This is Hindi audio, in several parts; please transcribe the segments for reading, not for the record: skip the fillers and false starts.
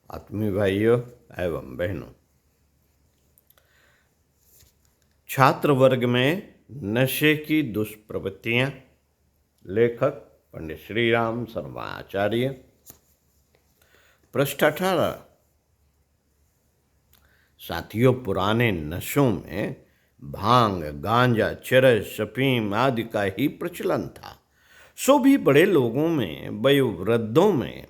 आत्मीय भाइयों एवं बहनों, छात्र वर्ग में नशे की दुष्प्रवृत्तियां। लेखक पंडित श्री राम शर्मा आचार्य। पृष्ठ 18। साथियों, पुराने नशों में भांग, गांजा, चरस, अफीम आदि का ही प्रचलन था, सो भी बड़े लोगों में, वयोवृद्धों में।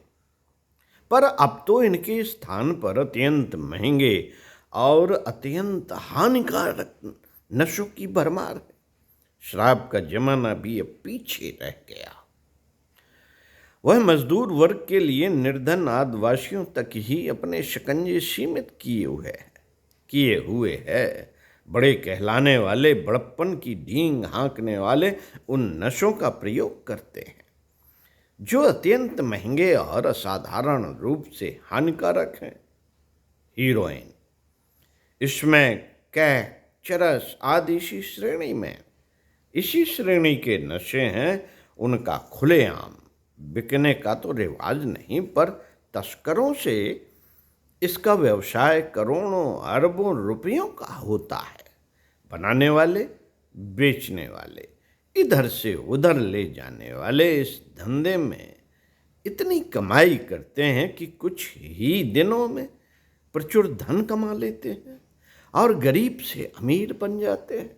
पर अब तो इनके स्थान पर अत्यंत महंगे और अत्यंत हानिकारक नशों की भरमार है। शराब का जमाना भी अब पीछे रह गया। वह मजदूर वर्ग के लिए निर्धन आदिवासियों तक ही अपने शिकंजे सीमित किए हुए है। बड़े कहलाने वाले, बड़प्पन की डींग हाँकने वाले उन नशों का प्रयोग करते हैं जो अत्यंत महंगे और असाधारण रूप से हानिकारक हैं। हीरोइन, इसमें कैक, चरस आदि इसी श्रेणी के नशे हैं। उनका खुलेआम बिकने का तो रिवाज नहीं, पर तस्करों से इसका व्यवसाय करोड़ों अरबों रुपयों का होता है। बनाने वाले, बेचने वाले, इधर से उधर ले जाने वाले इस धंधे में इतनी कमाई करते हैं कि कुछ ही दिनों में प्रचुर धन कमा लेते हैं और गरीब से अमीर बन जाते हैं।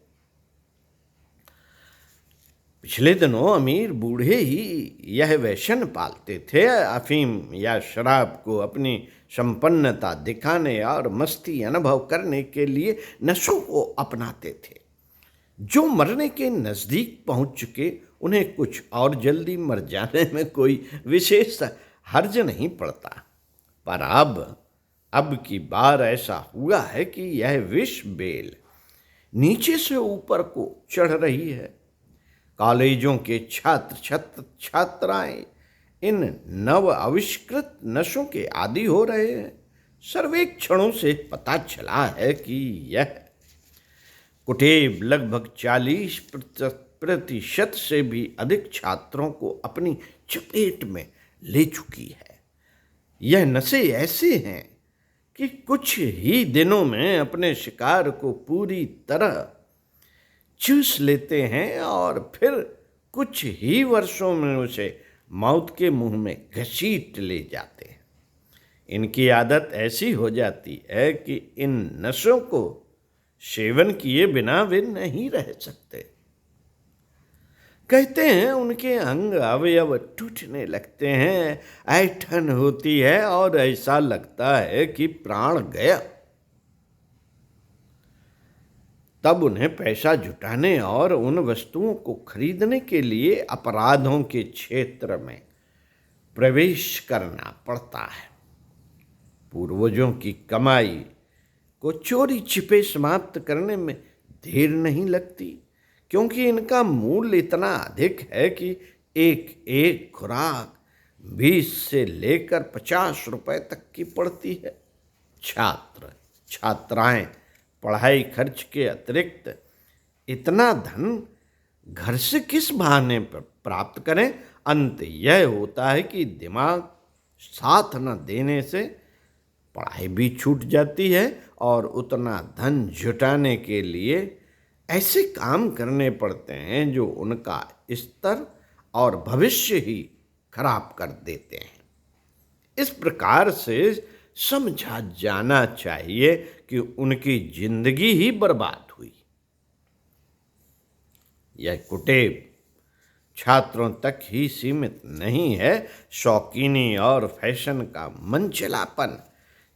पिछले दिनों अमीर बूढ़े ही यह व्यसन पालते थे, अफीम या शराब को अपनी संपन्नता दिखाने और मस्ती अनुभव करने के लिए नशों को अपनाते थे। जो मरने के नज़दीक पहुंच चुके, उन्हें कुछ और जल्दी मर जाने में कोई विशेष हर्ज नहीं पड़ता। पर अब की बार ऐसा हुआ है कि यह विष बेल नीचे से ऊपर को चढ़ रही है। कॉलेजों के छात्राएं इन नव आविष्कृत नशों के आदी हो रहे हैं। सर्वेक्षणों से पता चला है कि यह कुटेव लगभग 40% से भी अधिक छात्रों को अपनी चपेट में ले चुकी है। यह नशे ऐसे हैं कि कुछ ही दिनों में अपने शिकार को पूरी तरह चूस लेते हैं और फिर कुछ ही वर्षों में उसे मौत के मुंह में घसीट ले जाते हैं। इनकी आदत ऐसी हो जाती है कि इन नशों को सेवन किए बिना वे नहीं रह सकते। कहते हैं उनके अंग अवयव टूटने लगते हैं, ऐंठन होती है और ऐसा लगता है कि प्राण गया। तब उन्हें पैसा जुटाने और उन वस्तुओं को खरीदने के लिए अपराधों के क्षेत्र में प्रवेश करना पड़ता है। पूर्वजों की कमाई को चोरी छिपे समाप्त करने में देर नहीं लगती, क्योंकि इनका मूल्य इतना अधिक है कि एक खुराक 20 से लेकर 50 रुपए तक की पड़ती है। छात्राएं पढ़ाई खर्च के अतिरिक्त इतना धन घर से किस बहाने पर प्राप्त करें? अंत यह होता है कि दिमाग साथ न देने से पढ़ाई भी छूट जाती है और उतना धन जुटाने के लिए ऐसे काम करने पड़ते हैं जो उनका स्तर और भविष्य ही खराब कर देते हैं। इस प्रकार से समझा जाना चाहिए कि उनकी जिंदगी ही बर्बाद हुई। यह कुटेव छात्रों तक ही सीमित नहीं है। शौकीनी और फैशन का मंचलापन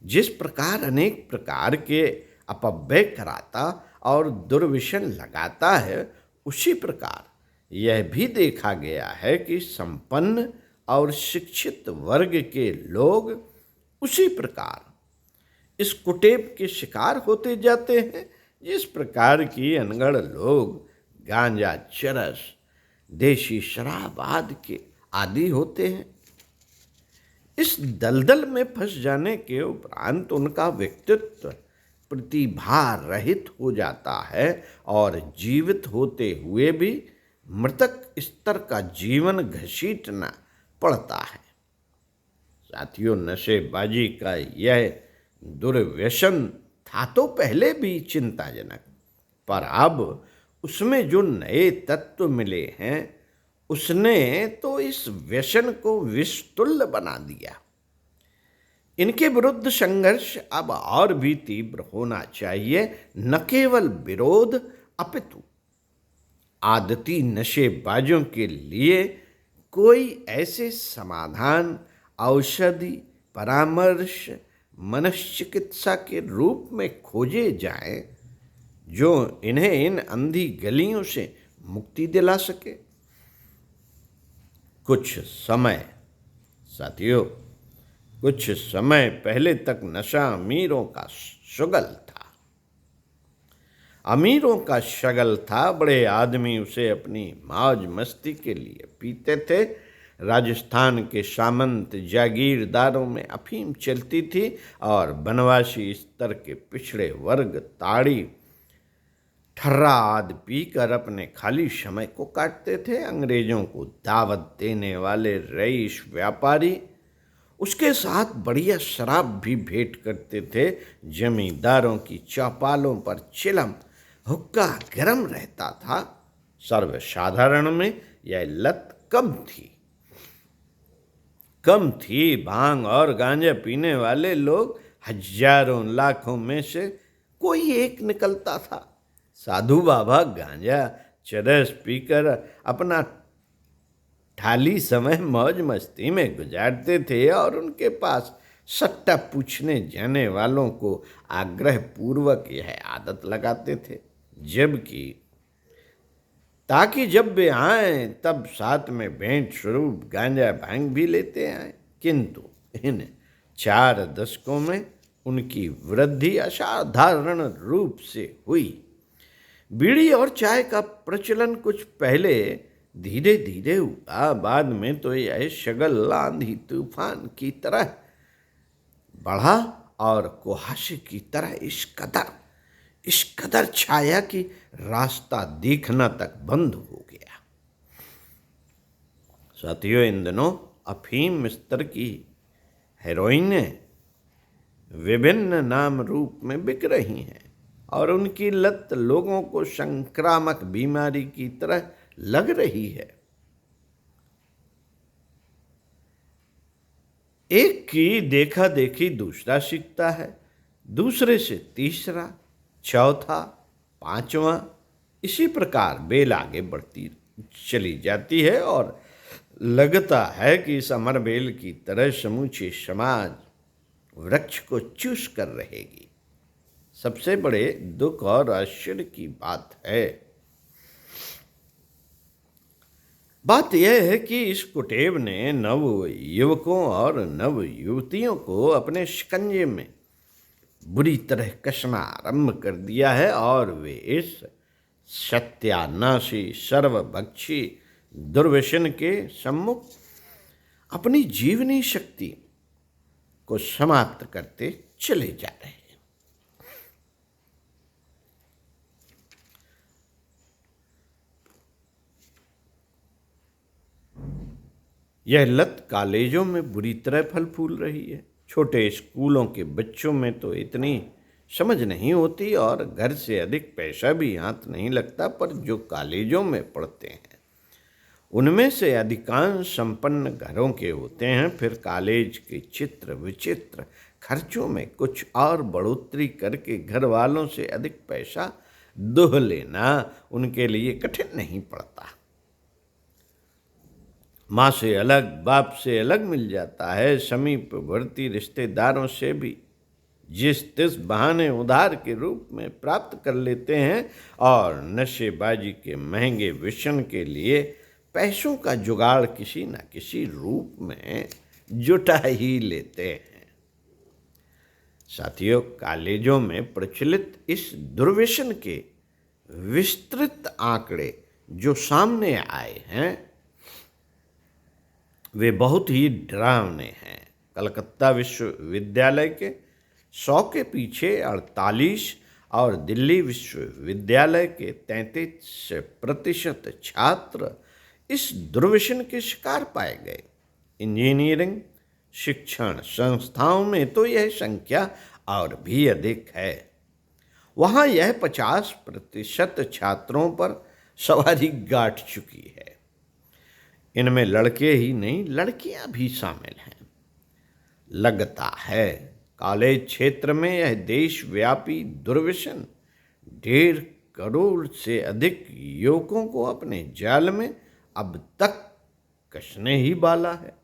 जिस प्रकार अनेक प्रकार के अपव्यय कराता और दुर्व्यसन लगाता है, उसी प्रकार यह भी देखा गया है कि संपन्न और शिक्षित वर्ग के लोग उसी प्रकार इस कुटेव के शिकार होते जाते हैं, जिस प्रकार की अनगढ़ लोग गांजा, चरस, देशी शराब आदि के आदी होते हैं। इस दलदल में फंस जाने के उपरांत उनका व्यक्तित्व प्रतिभा रहित हो जाता है और जीवित होते हुए भी मृतक स्तर का जीवन घसीटना पड़ता है। साथियों, नशेबाजी का यह दुर्व्यसन था तो पहले भी चिंताजनक, पर अब उसमें जो नए तत्व मिले हैं उसने तो इस व्यसन को विषतुल्य बना दिया। इनके विरुद्ध संघर्ष अब और भी तीव्र होना चाहिए, न केवल विरोध अपितु आदती नशेबाजों के लिए कोई ऐसे समाधान, औषधि, परामर्श, मनश्चिकित्सा के रूप में खोजे जाएं जो इन्हें इन अंधी गलियों से मुक्ति दिला सके। कुछ समय साथियों, कुछ समय पहले तक नशा अमीरों का शुगल था। अमीरों का शगल था, बड़े आदमी उसे अपनी मौज मस्ती के लिए पीते थे। राजस्थान के सामंत जागीरदारों में अफीम चलती थी और बनवासी स्तर के पिछड़े वर्ग ताड़ी, ठर्रा आदि पीकर अपने खाली समय को काटते थे। अंग्रेजों को दावत देने वाले रईस व्यापारी उसके साथ बढ़िया शराब भी भेंट करते थे। जमींदारों की चौपालों पर चिलम हुक्का गर्म रहता था। सर्वसाधारण में यह लत कम थी। भांग और गांजा पीने वाले लोग हजारों लाखों में से कोई एक निकलता था। साधु बाबा गांजा चरस पीकर अपना खाली समय मौज मस्ती में गुजारते थे और उनके पास सट्टा पूछने जाने वालों को आग्रह पूर्वक यह आदत लगाते थे, जबकि ताकि जब वे आए तब साथ में भेंट स्वरूप गांजा भांग भी लेते आए। किंतु इन 4 दशकों में उनकी वृद्धि असाधारण रूप से हुई। बीड़ी और चाय का प्रचलन कुछ पहले धीरे धीरे हुआ, बाद में तो यह शगल आंधी तूफान की तरह बढ़ा और कुहासे की तरह इस कदर छाया कि रास्ता दिखना तक बंद हो गया। साथियों, इन दिनों अफीम स्तर की हेरोइनें विभिन्न नाम रूप में बिक रही हैं और उनकी लत लोगों को संक्रामक बीमारी की तरह लग रही है। एक की देखा देखी दूसरा सीखता है, दूसरे से तीसरा, चौथा, पांचवा, इसी प्रकार बेल आगे बढ़ती चली जाती है और लगता है कि इस अमर बेल की तरह समूचे समाज वृक्ष को चूस कर रहेगी। सबसे बड़े दुख और आश्चर्य की बात यह है कि इस कुटेव ने नव युवकों और नव युवतियों को अपने शिकंजे में बुरी तरह कसना आरंभ कर दिया है और वे इस सत्यानाशी सर्वभक्षी दुर्व्यसन के सम्मुख अपनी जीवनी शक्ति को समाप्त करते चले जा रहे हैं। यह लत कॉलेजों में बुरी तरह फल फूल रही है। छोटे स्कूलों के बच्चों में तो इतनी समझ नहीं होती और घर से अधिक पैसा भी हाथ नहीं लगता, पर जो कॉलेजों में पढ़ते हैं उनमें से अधिकांश संपन्न घरों के होते हैं। फिर कॉलेज के चित्र विचित्र खर्चों में कुछ और बढ़ोतरी करके घर वालों से अधिक पैसा दोह लेना उनके लिए कठिन नहीं पड़ता। माँ से अलग, बाप से अलग मिल जाता है। समीपवर्ती रिश्तेदारों से भी जिस तिस बहाने उधार के रूप में प्राप्त कर लेते हैं और नशेबाजी के महंगे व्यसन के लिए पैसों का जुगाड़ किसी न किसी रूप में जुटा ही लेते हैं। साथियों, कॉलेजों में प्रचलित इस दुर्व्यसन के विस्तृत आंकड़े जो सामने आए हैं वे बहुत ही डरावने हैं। कलकत्ता विश्वविद्यालय के 100 के पीछे 48 और दिल्ली विश्वविद्यालय के 33% छात्र इस दुर्व्यसन के शिकार पाए गए। इंजीनियरिंग, शिक्षण संस्थाओं में तो यह संख्या और भी अधिक है। वहाँ यह 50% छात्रों पर सवारी गांठ चुकी है। इनमें लड़के ही नहीं, लड़कियां भी शामिल हैं। लगता है कॉलेज क्षेत्र में यह देशव्यापी दुर्व्यसन 1.5 करोड़ से अधिक युवकों को अपने जाल में अब तक कसने ही वाला है।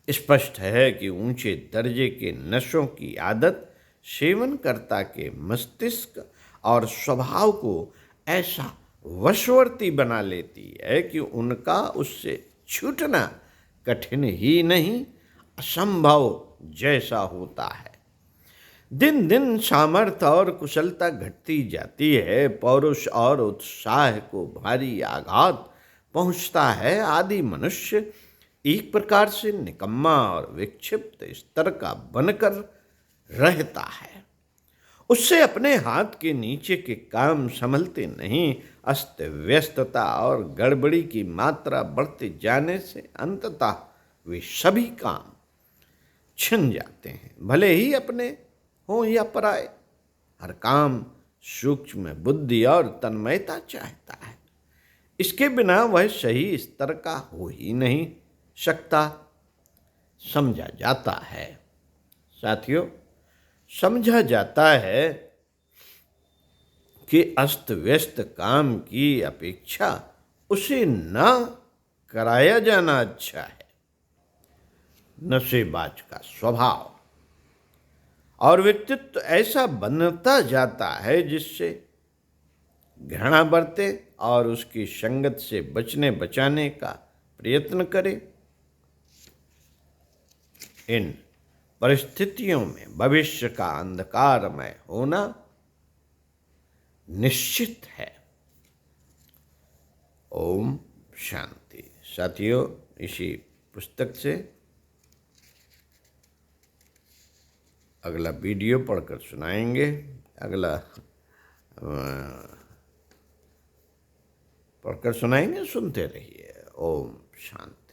स्पष्ट है कि ऊंचे दर्जे के नशों की आदत सेवनकर्ता के मस्तिष्क और स्वभाव को ऐसा वशवर्ती बना लेती है कि उनका उससे छूटना कठिन ही नहीं, असंभव जैसा होता है। दिन दिन सामर्थ्य और कुशलता घटती जाती है, पौरुष और उत्साह को भारी आघात पहुंचता है। आदि मनुष्य एक प्रकार से निकम्मा और विक्षिप्त स्तर का बनकर रहता है। उससे अपने हाथ के नीचे के काम संभलते नहीं। अस्त व्यस्तता और गड़बड़ी की मात्रा बढ़ते जाने से अंततः वे सभी काम छिन जाते हैं, भले ही अपने हों या पराए। हर काम सूक्ष्म बुद्धि और तन्मयता चाहता है। इसके बिना वह सही स्तर का हो ही नहीं सकता, समझा जाता है। साथियों, समझा जाता है कि अस्त व्यस्त काम की अपेक्षा उसे न कराया जाना अच्छा है। नशेबाज का स्वभाव और व्यक्तित्व ऐसा बनता जाता है जिससे घृणा बरते और उसकी संगत से बचने बचाने का प्रयत्न करे। इन परिस्थितियों में भविष्य का अंधकारमय होना निश्चित है। ओम शांति। साथियों, इसी पुस्तक से अगला वीडियो पढ़कर सुनाएंगे। अगला पढ़कर सुनाएंगे, सुनते रहिए। ओम शांति।